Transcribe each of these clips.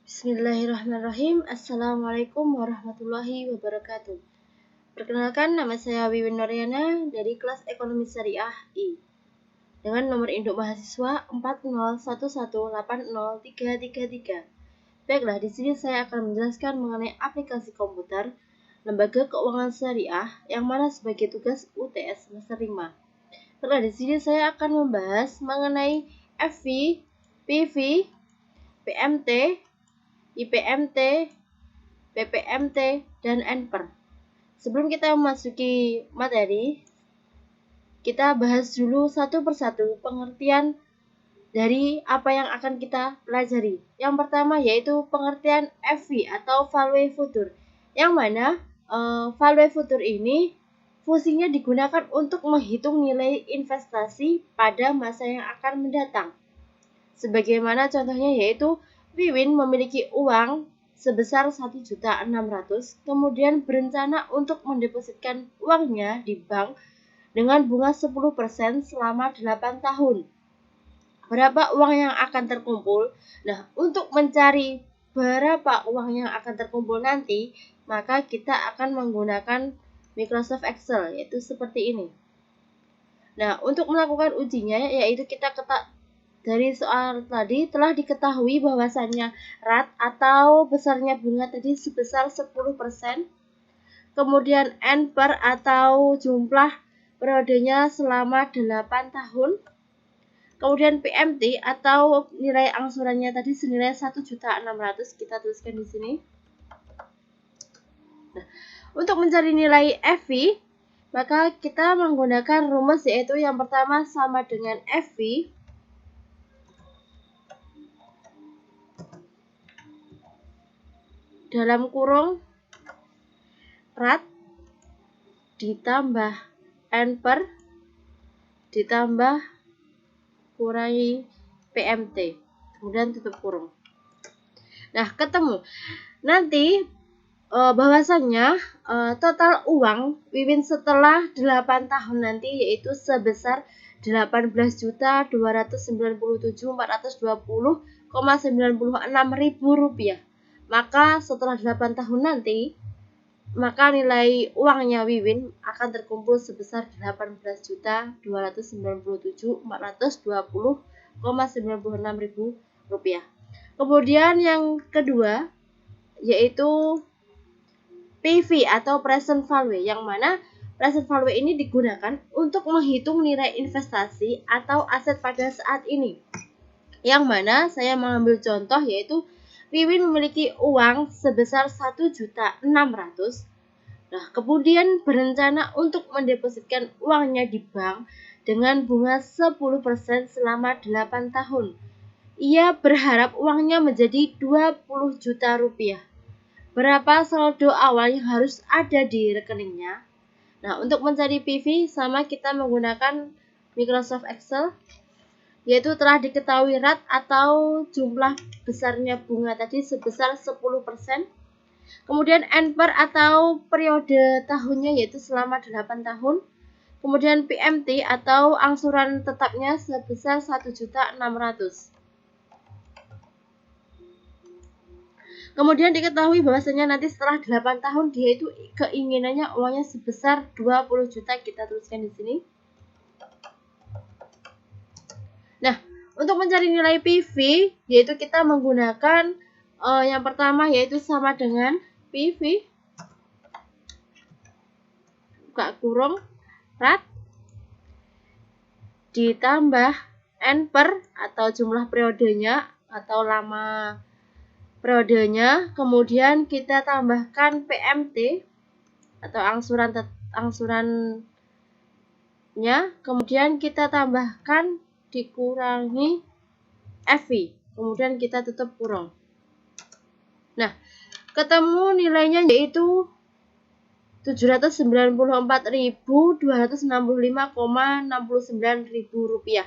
Bismillahirrahmanirrahim. Assalamualaikum warahmatullahi wabarakatuh. Perkenalkan, nama saya Wiwin Noriana dari kelas Ekonomi Syariah I dengan nomor induk mahasiswa 401180333. Baiklah, di sini saya akan menjelaskan mengenai aplikasi komputer Lembaga Keuangan Syariah yang mana sebagai tugas UTS semester 5. Baiklah, di sini saya akan membahas mengenai FV, PV, PMT, IPMT, PPMT, dan NPER. Sebelum kita memasuki materi, kita bahas dulu satu persatu pengertian dari apa yang akan kita pelajari. Yang pertama yaitu pengertian FV atau value future, yang mana value future ini fungsinya digunakan untuk menghitung nilai investasi pada masa yang akan mendatang. Sebagaimana contohnya yaitu Wiwin memiliki uang sebesar 1.600.000, kemudian berencana untuk mendepositkan uangnya di bank dengan bunga 10% selama 8 tahun. Berapa uang yang akan terkumpul? Nah, untuk mencari berapa uang yang akan terkumpul nanti, maka kita akan menggunakan Microsoft Excel, yaitu seperti ini. Nah, untuk melakukan ujinya, yaitu kita dari soal tadi telah diketahui bahwasannya rate atau besarnya bunga tadi sebesar 10%. Kemudian NPER atau jumlah periodenya selama 8 tahun. Kemudian PMT atau nilai angsurannya tadi senilai 1.600.000, kita tuliskan di sini. Nah, untuk mencari nilai FV, maka kita menggunakan rumus yaitu yang pertama sama dengan FV dalam kurung rate ditambah NPER ditambah kurangi PMT, kemudian tutup kurung. Nah, ketemu. Nanti bahwasannya total uang Wiwin setelah 8 tahun nanti yaitu sebesar 18.297.420,96 rupiah. Maka setelah 8 tahun nanti, maka nilai uangnya Wiwin akan terkumpul sebesar 18.297.420,96 rupiah. Kemudian yang kedua yaitu PV atau present value, yang mana present value ini digunakan untuk menghitung nilai investasi atau aset pada saat ini. Yang mana saya mengambil contoh yaitu Wiwin memiliki uang sebesar 1.600.000. Nah, kemudian berencana untuk mendepositkan uangnya di bank dengan bunga 10% selama 8 tahun. Ia berharap uangnya menjadi 20 juta rupiah. Berapa saldo awal yang harus ada di rekeningnya? Nah, untuk mencari PV sama kita menggunakan Microsoft Excel, yaitu telah diketahui rate atau jumlah besarnya bunga tadi sebesar 10%. Kemudian NPER atau periode tahunnya yaitu selama 8 tahun. Kemudian PMT atau angsuran tetapnya sebesar 1.600.000. Kemudian diketahui bahwasanya nanti setelah 8 tahun dia itu keinginannya uangnya sebesar 20 juta, kita tuliskan di sini. Nah, untuk mencari nilai PV yaitu kita menggunakan yang pertama yaitu sama dengan PV buka kurung rate ditambah NPER atau jumlah periodenya atau lama periodenya, kemudian kita tambahkan PMT atau angsurannya, kemudian kita tambahkan dikurangi FV, kemudian kita tutup kurung. Nah, ketemu nilainya yaitu 794.265,69 rupiah.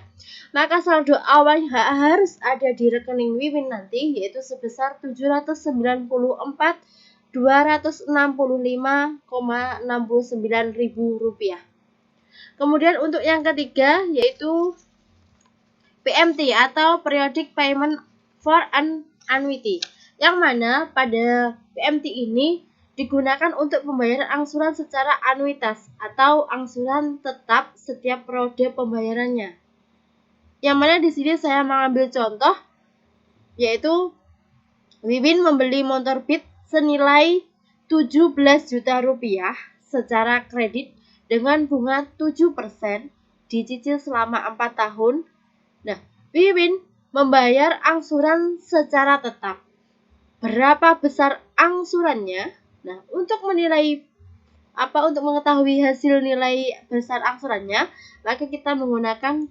Maka saldo awal yang harus ada di rekening Wiwin nanti yaitu sebesar 794.265,69 rupiah. Kemudian untuk yang ketiga yaitu PMT atau Periodic Payment for an Annuity, yang mana pada PMT ini digunakan untuk pembayaran angsuran secara anuitas atau angsuran tetap setiap periode pembayarannya. Yang mana di sini saya mengambil contoh, yaitu Wiwin membeli motor Beat senilai 17 juta rupiah secara kredit dengan bunga 7%, dicicil selama 4 tahun. Nah, Wiwin membayar angsuran secara tetap. Berapa besar angsurannya? Nah, untuk mengetahui hasil nilai besar angsurannya, maka kita menggunakan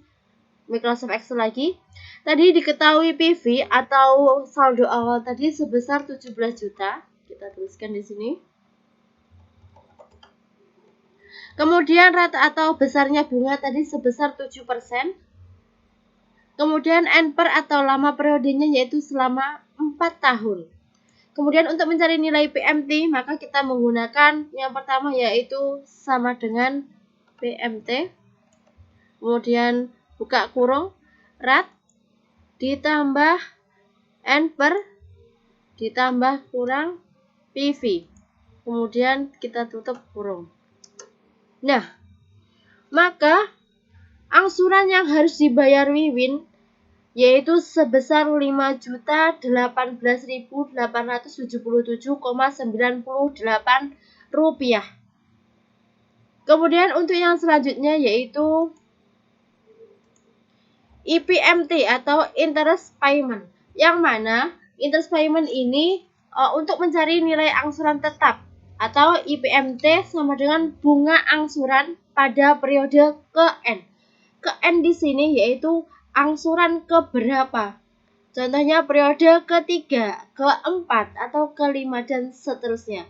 Microsoft Excel lagi. Tadi diketahui PV atau saldo awal tadi sebesar 17 juta. Kita tuliskan di sini. Kemudian rata atau besarnya bunga tadi sebesar 7%. Kemudian NPER atau lama periodenya yaitu selama 4 tahun. Kemudian untuk mencari nilai PMT, maka kita menggunakan yang pertama yaitu sama dengan PMT. Kemudian buka kurung, RAT ditambah NPER ditambah kurang PV. Kemudian kita tutup kurung. Nah, maka angsuran yang harus dibayar Wiwin yaitu sebesar 5.818.877,98 rupiah. Kemudian untuk yang selanjutnya yaitu IPMT atau interest payment, yang mana interest payment ini untuk mencari nilai angsuran tetap atau IPMT sama dengan bunga angsuran pada periode ke N. Ke N di sini yaitu angsuran keberapa. Contohnya periode ketiga, keempat, atau kelima, dan seterusnya.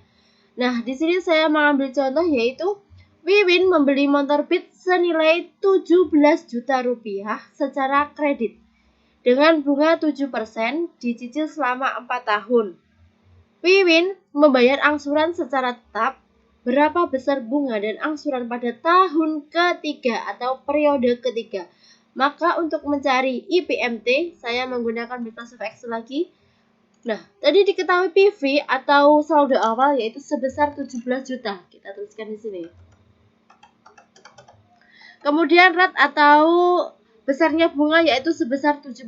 Nah, di sini saya mengambil contoh yaitu Wiwin membeli motor Beat senilai 17 juta rupiah secara kredit dengan bunga 7%, dicicil selama 4 tahun. Wiwin membayar angsuran secara tetap. Berapa besar bunga dan angsuran pada tahun ketiga atau periode ketiga? Maka untuk mencari IPMT, saya menggunakan Microsoft Excel lagi. Nah, tadi diketahui PV atau saldo awal yaitu sebesar 17 juta. Kita tuliskan di sini. Kemudian RAT atau besarnya bunga yaitu sebesar 7%.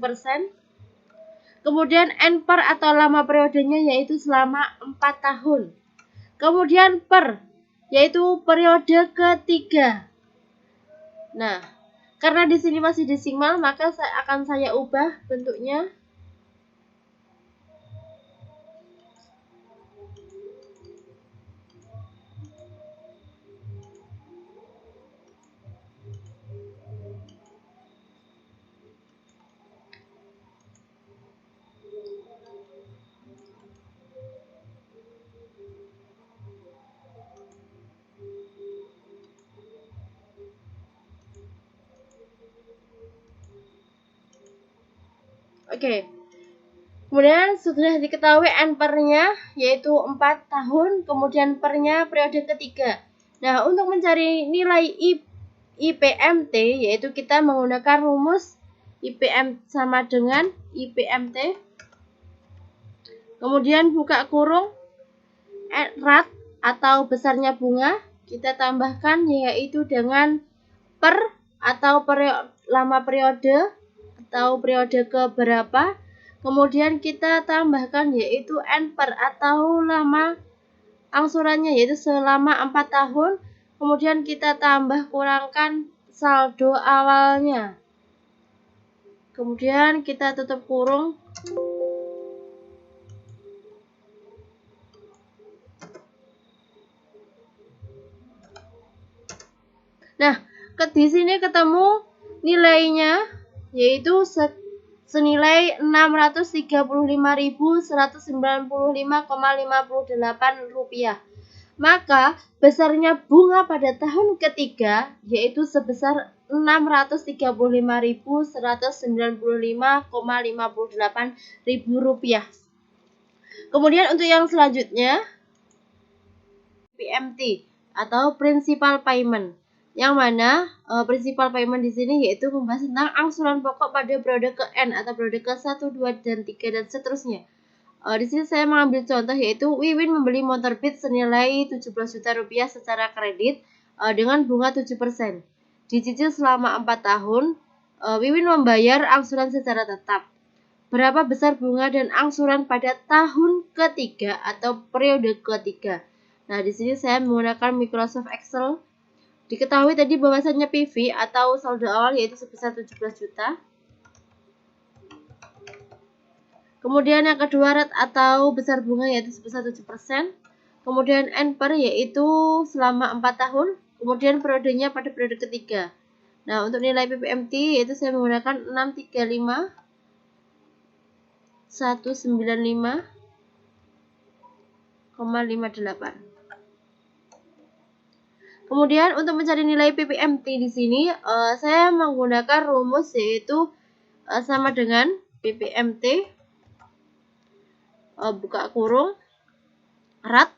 Kemudian NPER atau lama periodenya yaitu selama 4 tahun. Kemudian PER yaitu periode ketiga. Nah, karena di sini masih desimal, maka saya ubah bentuknya. Oke. Kemudian sudah diketahui NPER-nya yaitu 4 tahun, kemudian PER-nya periode ketiga. Nah, untuk mencari nilai IPMT yaitu kita menggunakan rumus IPM sama dengan IPMT. Kemudian buka kurung, RAT atau besarnya bunga kita tambahkan yaitu dengan PER atau lama periode atau periode keberapa. Kemudian kita tambahkan yaitu NPER atau lama angsurannya yaitu selama 4 tahun. Kemudian kita tambah kurangkan saldo awalnya. Kemudian kita tutup kurung. Nah, di sini ketemu nilainya yaitu senilai 635.195,58 rupiah. Maka besarnya bunga pada tahun ketiga yaitu sebesar 635.195,58 ribu rupiah. Kemudian untuk yang selanjutnya PMT atau principal payment, yang mana principal payment di sini yaitu membahas tentang angsuran pokok pada periode ke N atau periode ke 1, 2, dan 3 dan seterusnya. Di sini saya mengambil contoh yaitu Wiwin membeli motor Beat senilai 17 juta rupiah secara kredit dengan bunga 7%. Dicicil selama 4 tahun, Wiwin membayar angsuran secara tetap. Berapa besar bunga dan angsuran pada tahun ketiga atau periode ketiga? Nah, di sini saya menggunakan Microsoft Excel. Diketahui tadi bahwasannya PV atau saldo awal yaitu sebesar 17 juta. Kemudian yang kedua rate atau besar bunga yaitu sebesar 7%. Kemudian NPR yaitu selama 4 tahun. Kemudian periodenya pada periode ketiga. Nah, untuk nilai PPMT yaitu saya menggunakan 635 195,58. Kemudian untuk mencari nilai PPMT di sini saya menggunakan rumus yaitu sama dengan PPMT buka kurung rat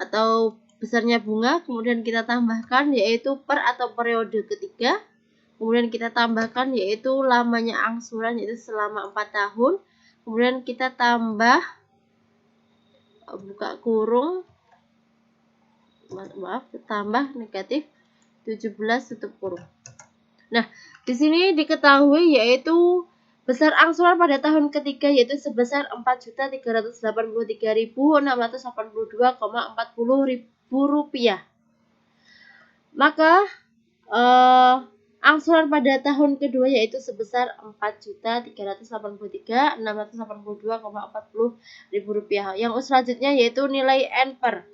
atau besarnya bunga, kemudian kita tambahkan yaitu per atau periode ketiga, kemudian kita tambahkan yaitu lamanya angsuran yaitu selama 4 tahun, kemudian kita tambah buka kurung tambah negatif 17 tutup kurung. Nah, di sini diketahui yaitu besar angsuran pada tahun ketiga yaitu sebesar Rp4.383.682,40 Maka angsuran pada tahun kedua yaitu sebesar Rp4.383.682,40 Yang selanjutnya yaitu nilai NPR.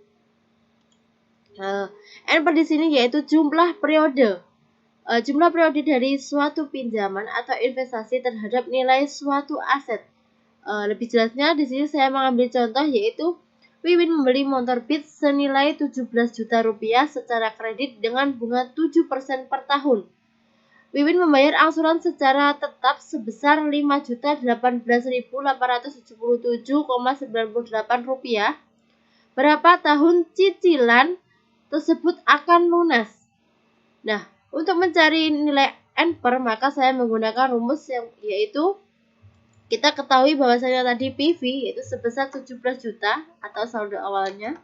NPR di sini yaitu jumlah periode dari suatu pinjaman atau investasi terhadap nilai suatu aset. Lebih jelasnya di sini saya mengambil contoh yaitu Wiwin membeli motor Beat senilai 17 juta rupiah secara kredit dengan bunga 7% per tahun. Wiwin membayar angsuran secara tetap sebesar Rp5.018.977,98. Berapa tahun cicilan tersebut akan lunas? Nah, untuk mencari nilai NPR maka saya menggunakan rumus yang yaitu kita ketahui bahwasanya tadi PV yaitu sebesar 17 juta atau saldo awalnya.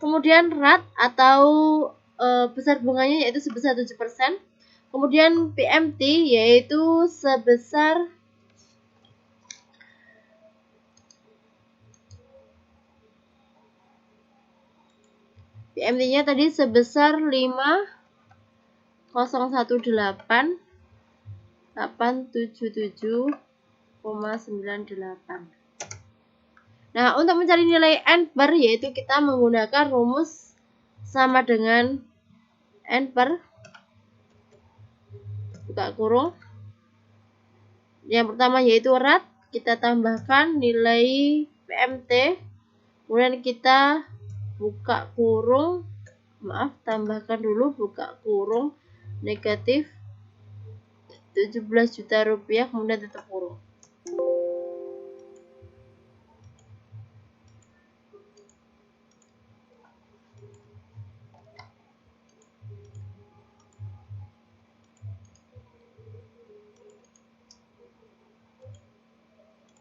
Kemudian RAT atau besar bunganya yaitu sebesar 7%. Kemudian PMT yaitu sebesar PMT-nya tadi sebesar 5,018,877,98. Nah, untuk mencari nilai NPR yaitu kita menggunakan rumus sama dengan NPR buka kurung. Yang pertama yaitu RAT, kita tambahkan nilai PMT, kemudian kita buka kurung, tambahkan dulu buka kurung negatif 17 juta rupiah, kemudian tutup kurung.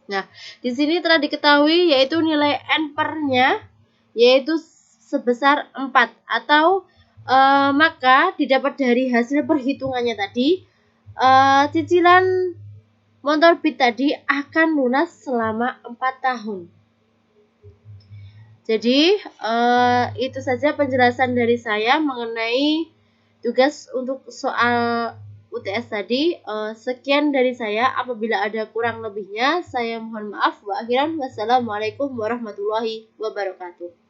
Nah, di sini telah diketahui yaitu nilai NPR-nya yaitu sebesar 4 atau maka didapat dari hasil perhitungannya tadi cicilan motor Beat tadi akan lunas selama 4 tahun. Jadi itu saja penjelasan dari saya mengenai tugas untuk soal UTS tadi. Sekian dari saya. Apabila ada kurang lebihnya saya mohon maaf. Wa akhiran wassalamualaikum warahmatullahi wabarakatuh.